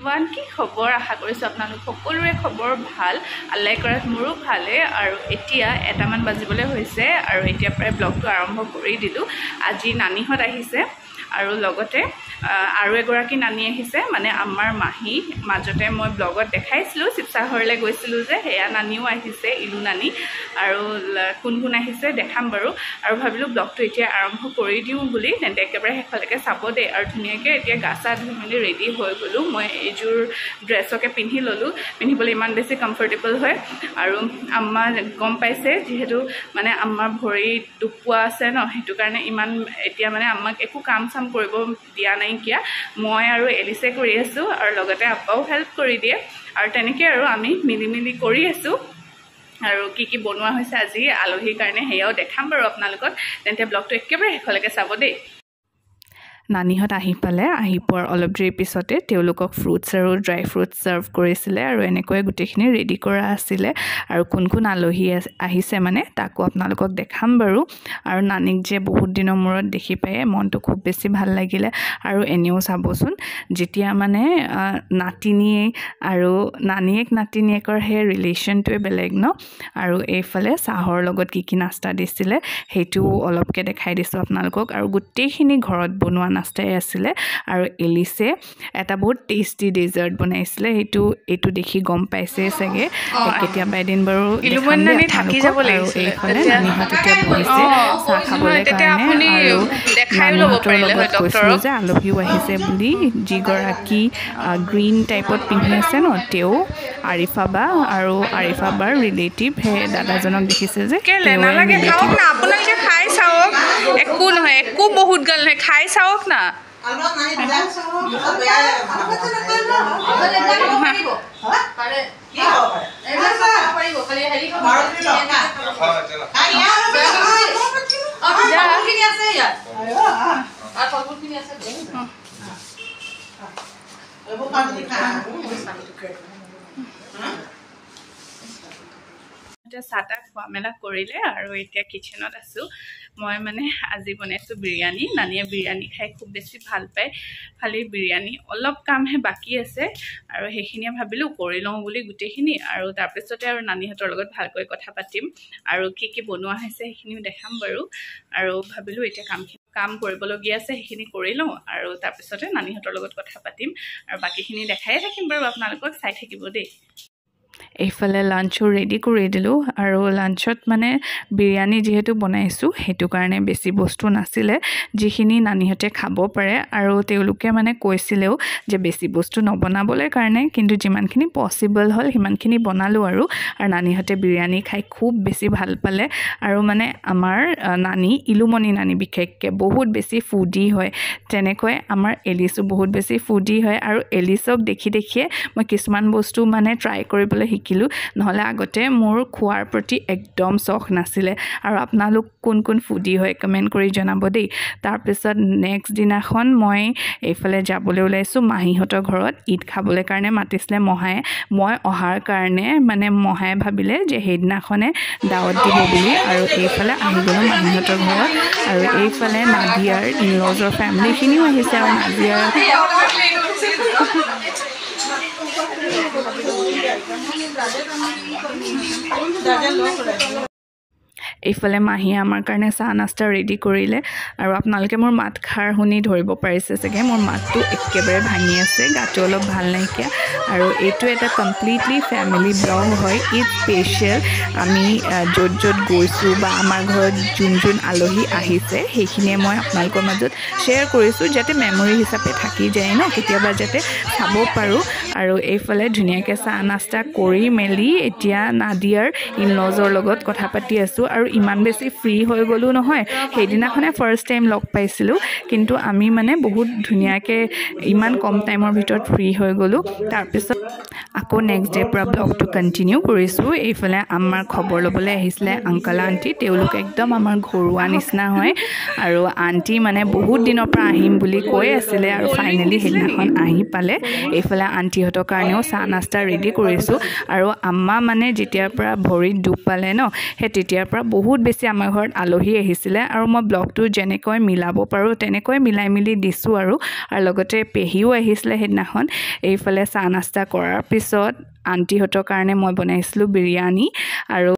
one কি খবৰ আশা কৰিছোঁ আপোনালোক সকলোৰে খবৰ ভাল আল্লাই কৰাত মোৰো ভালে আৰু এতিয়া এটামান বাজিবলৈ হৈছে আৰু এতিয়া প্ৰায় ব্লগটো আৰম্ভ কৰি দিলোঁ আজি নানীহঁত আহিছে আৰু লগতে আৰু এগৰাকী নানী আহিছে মানে আমাৰ মাহী মাজতে মই ব্লগত দেখাইছিলোঁ শিৱসাগৰলৈ গৈছিলোঁ যে সেয়া নানীও আহিছে ইলু নানী আৰু কোন কোন আহিছে দেখাম বাৰু আৰু ভাবিলোঁ ব্লগটো এতিয়া আৰম্ভ কৰি দিওঁ বুলি তেন্তে একেবাৰে শেষলৈকে চাব দেই আৰু ধুনীয়াকৈ এতিয়া গা চা ধুই মেলি ৰেডি হৈ গ'লোঁ মই এইযোৰ ড্ৰেছকে পিন্ধি ল'লোঁ পিন্ধিবলৈ ইমান বেছি কমফৰ্টেবল হয় আৰু আম্মা গম পাইছে যিহেতু মানে আম্মাৰ ভৰিত দুখ পোৱা আছে ন সেইটো কাৰণে ইমান এতিয়া মানে আম্মাক একো কাম চাম কৰিব দিয়া নাইকিয়া মই আৰু এলিছে কৰি আছোঁ আৰু লগতে আপ্পাও হেল্প কৰি দিয়ে আৰু তেনেকৈ আৰু আমি মিলি মিলি কৰি আছোঁ আৰু কি বনোৱা হৈছে আজি আলহীৰ কাৰণে সেয়াও দেখাম বাৰু আপোনালোকক তেন্তে ব্লগটো একেবাৰে শেষলৈকে চাব দেই নানীহঁত আহি পালে আহি পোৱাৰ অলপ দেৰি পিছতে তেওঁলোকক ফ্ৰুটছ আৰু ড্ৰাই ফ্ৰুটছ ছাৰ্ভ কৰিছিলে আৰু এনেকৈ গোটেইখিনি ৰেডি কৰা আছিলে আৰু কোন কোন আলহী আহিছে মানে তাকো আপোনালোকক দেখাম বাৰু আৰু নানীক যে বহুত দিনৰ মূৰত দেখি পাই মনটো খুব বেছি ভাল লাগিলে আৰু এনেও চাবচোন যেতিয়া মানে নাতিনী আৰু নানীয়েক নাতিনীয়েকৰ সেই ৰিলেশ্যনটোৱে বেলেগ ন আৰু এইফালে চাহৰ লগত কি নাস্তা দিছিলে সেইটো অলপকৈ দেখাই দিছোঁ আপোনালোকক আৰু গোটেইখিনি ঘৰত বনোৱা নাস্তাই আছিলে আৰু এলিছে এটা বহুত টেষ্টি ডেজাৰ্ট বনাইছিলে এইটো দেখি গম পাইছে চাগে কেতিয়াবা এদিন বাৰু ইলুমনানি থাকি যাব লাগিছিল নানীহঁত এতিয়া বহিছে চাহ খাবলৈ কাৰণে আৰু নানীহঁতৰ লগত কৈছিলোঁ যে আলহীও আহিছে বুলি যিগৰাকী গ্ৰীণ টাইপত পিন্ধি আছে ন তেওঁ আৰিফা বা আৰু আৰিফা বাৰ ৰিলেটিভ সেই দাদাজনক দেখিছে যে আপোনালোকে খাই চাওক একো নহয় একো বহুত গাল নহয় খাই চাওক না চাহ তাহ খোৱা মেলা কৰিলে আৰু এতিয়া কিচেনত আছোঁ মই মানে আজি বনাইছোঁ বিৰিয়ানী নানীয়ে বিৰিয়ানী খাই খুব বেছি ভাল পায় খালি বিৰিয়ানী অলপ কামহে বাকী আছে আৰু সেইখিনিয়ে ভাবিলোঁ কৰি লওঁ বুলি গোটেইখিনি আৰু তাৰপিছতে আৰু নানীহঁতৰ লগত ভালকৈ কথা পাতিম আৰু কি বনোৱা হৈছে সেইখিনিও দেখাম বাৰু আৰু ভাবিলোঁ এতিয়া কাম কৰিবলগীয়া আছে সেইখিনি কৰি লওঁ আৰু তাৰপিছতে নানীহঁতৰ লগত কথা পাতিম আৰু বাকীখিনি দেখাই থাকিম বাৰু আপোনালোকক চাই থাকিব দেই এইফালে লাঞ্চো ৰেডি কৰি দিলোঁ আৰু লাঞ্চত মানে বিৰিয়ানী যিহেতু বনাইছোঁ সেইটো কাৰণে বেছি বস্তু নাছিলে যিখিনি নানীহঁতে খাব পাৰে আৰু তেওঁলোকে মানে কৈছিলেও যে বেছি বস্তু নবনাবলৈ কাৰণে কিন্তু যিমানখিনি পচিবল হ'ল সিমানখিনি বনালোঁ আৰু নানীহঁতে বিৰিয়ানী খাই খুব বেছি ভাল পালে আৰু মানে আমাৰ নানী ইলুমণি নানী বিশেষকৈ বহুত বেছি ফুডি হয় তেনেকৈ আমাৰ এলিছো বহুত বেছি ফুডি হয় আৰু এলিছক দেখিয়ে মই কিছুমান বস্তু মানে ট্ৰাই কৰিবলৈ শিকিলোঁ নহ'লে আগতে মোৰ খোৱাৰ প্ৰতি একদম চখ নাছিলে আৰু আপোনালোক কোন ফুডি হয় কমেণ্ট কৰি জনাব দেই তাৰপিছত নেক্সট দিনাখন মই এইফালে যাবলৈ ওলাইছোঁ মাহীহঁতৰ ঘৰত ঈদ খাবলৈ কাৰণে মাতিছিলে মহায়ে মই অহাৰ কাৰণে মানে মহায়ে ভাবিলে যে সেইদিনাখনে দাৱত দিব বুলি আৰু এইফালে আহি গ'লোঁ মাহীহঁতৰ ঘৰত আৰু এইফালে নাদিয়াৰ ইনলজৰ ফেমিলিখিনিও আহিছে আৰু নাদিয়াৰ এইফালে মাহীয়ে আমাৰ কাৰণে চাহ নাস্তা ৰেডি কৰিলে আৰু আপোনালোকে মোৰ মাত খাৰ শুনি ধৰিব পাৰিছে চাগে মোৰ মাতটো একেবাৰে ভাঙি আছে গাটো অলপ ভাল নাইকিয়া আৰু এইটো এটা কমপ্লিটলি ফেমিলি ব্লগ হয় ঈদ স্পেচিয়েল আমি য'ত গৈছোঁ বা আমাৰ ঘৰত যোন আলহী আহিছে সেইখিনিয়ে মই আপোনালোকৰ মাজত শ্বেয়াৰ কৰিছোঁ যাতে মেমৰি হিচাপে থাকি যায় ন কেতিয়াবা যাতে চাব পাৰোঁ আৰু এইফালে ধুনীয়াকৈ চাহ নাস্তা কৰি মেলি এতিয়া নাদিয়াৰ ইনলজৰ লগত কথা পাতি আছোঁ আৰু ইমান বেছি ফ্ৰী হৈ গ'লোঁ নহয় সেইদিনাখনে ফাৰ্ষ্ট টাইম লগ পাইছিলোঁ কিন্তু আমি মানে বহুত ধুনীয়াকৈ ইমান কম টাইমৰ ভিতৰত ফ্ৰী হৈ গ'লোঁ তাৰপিছত আকৌ নেক্সট ডে'ৰ পৰা ব্লগটো কণ্টিনিউ কৰিছোঁ এইফালে আমাৰ খবৰ ল'বলৈ আহিছিলে আংকল আণ্টি তেওঁলোক একদম আমাৰ ঘৰুৱা নিচিনা হয় আৰু আণ্টি মানে বহুত দিনৰ পৰা আহিম বুলি কৈ আছিলে আৰু ফাইনেলি সেইদিনাখন আহি পালে এইফালে আণ্টিহঁতৰ কাৰণেও চাহ নাস্তা ৰেডি কৰিছোঁ আৰু আম্মা মানে যেতিয়াৰ পৰা ভৰিত দুখ পালে ন সেই তেতিয়াৰ পৰা বহুত বেছি আমাৰ ঘৰত আলহী আহিছিলে আৰু মই ব্লগটো যেনেকৈ মিলাব পাৰোঁ তেনেকৈ মিলাই মিলি দিছোঁ আৰু লগতে পেহীও আহিছিলে সেইদিনাখন এইফালে চাহ নাস্তা কৰাৰ পিছত আণ্টিহঁতৰ কাৰণে মই বনাইছিলোঁ বিৰিয়ানী আৰু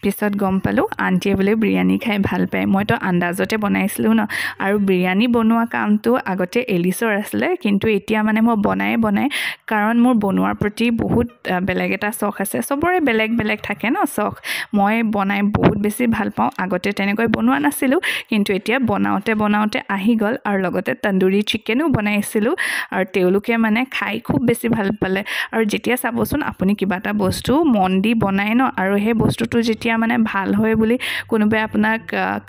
পিছত গম পালোঁ আণ্টিয়ে বোলে বিৰিয়ানী খাই ভাল পায় মইতো আন্দাজতে বনাইছিলোঁ ন আৰু বিৰিয়ানী বনোৱা কামটো আগতে এলিছৰ আছিলে কিন্তু এতিয়া মানে মই বনাই কাৰণ মোৰ বনোৱাৰ প্ৰতি বহুত বেলেগ এটা চখ আছে চবৰে বেলেগ বেলেগ থাকে ন চখ মই বনাই বহুত বেছি ভাল পাওঁ আগতে তেনেকৈ বনোৱা নাছিলোঁ কিন্তু এতিয়া বনাওঁতে আহি গ'ল আৰু লগতে তন্দুৰী চিকেনো বনাইছিলোঁ আৰু তেওঁলোকে মানে খাই খুব বেছি ভাল পালে আৰু যেতিয়া চাবচোন আপুনি কিবা এটা বস্তু মন দি বনায় ন আৰু সেই বস্তুটো যেতিয়া মানে ভাল হয় বুলি কোনোবাই আপোনাক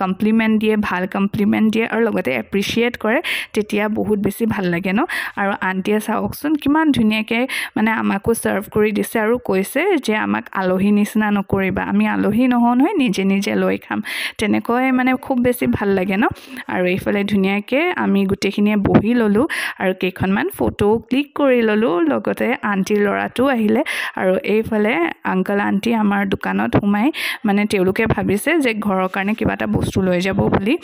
কমপ্লিমেণ্ট দিয়ে ভাল কমপ্লিমেণ্ট দিয়ে আৰু লগতে এপ্ৰিচিয়েট কৰে তেতিয়া বহুত বেছি ভাল লাগে ন আৰু আণ্টিয়ে চাওকচোন কিমান ধুনীয়াকৈ মানে আমাকো চাৰ্ভ কৰি দিছে আৰু কৈছে যে আমাক আলহী নিচিনা নকৰিবা আমি আলহী নহয় নিজে লৈ খাম তেনেকৈ মানে খুব বেছি ভাল লাগে ন আৰু এইফালে ধুনীয়াকৈ আমি গোটেইখিনিয়ে বহি ল'লোঁ আৰু কেইখনমান ফটো ক্লিক কৰি ল'লোঁ লগতে আণ্টিৰ ল'ৰাটো আহিলে আৰু এইফালে আংকল আণ্টি আমাৰ দোকানত সোমাই মানে তেওঁলোকে ভাবিছে যে ঘৰৰ কাৰণে কিবা এটা বস্তু লৈ যাব বুলি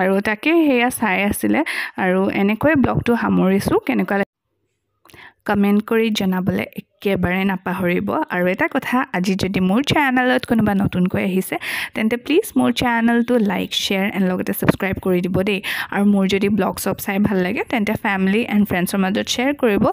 আৰু তাকে সেয়া চাই আছিলে আৰু এনেকৈ ব্লগটো সামৰিছোঁ কেনেকুৱা কমেণ্ট কৰি জনাবলৈ একেবাৰে নাপাহৰিব আৰু এটা কথা আজি যদি মোৰ চেনেলত কোনোবা নতুনকৈ আহিছে তেন্তে প্লিজ মোৰ চেনেলটো লাইক শ্বেয়াৰ এণ্ড লগতে ছাবস্ক্ৰাইব কৰি দিব দেই আৰু মোৰ যদি ব্লগ চব চাই ভাল লাগে তেন্তে ফেমিলি এণ্ড ফ্ৰেণ্ডছৰ মাজত শ্বেয়াৰ কৰিব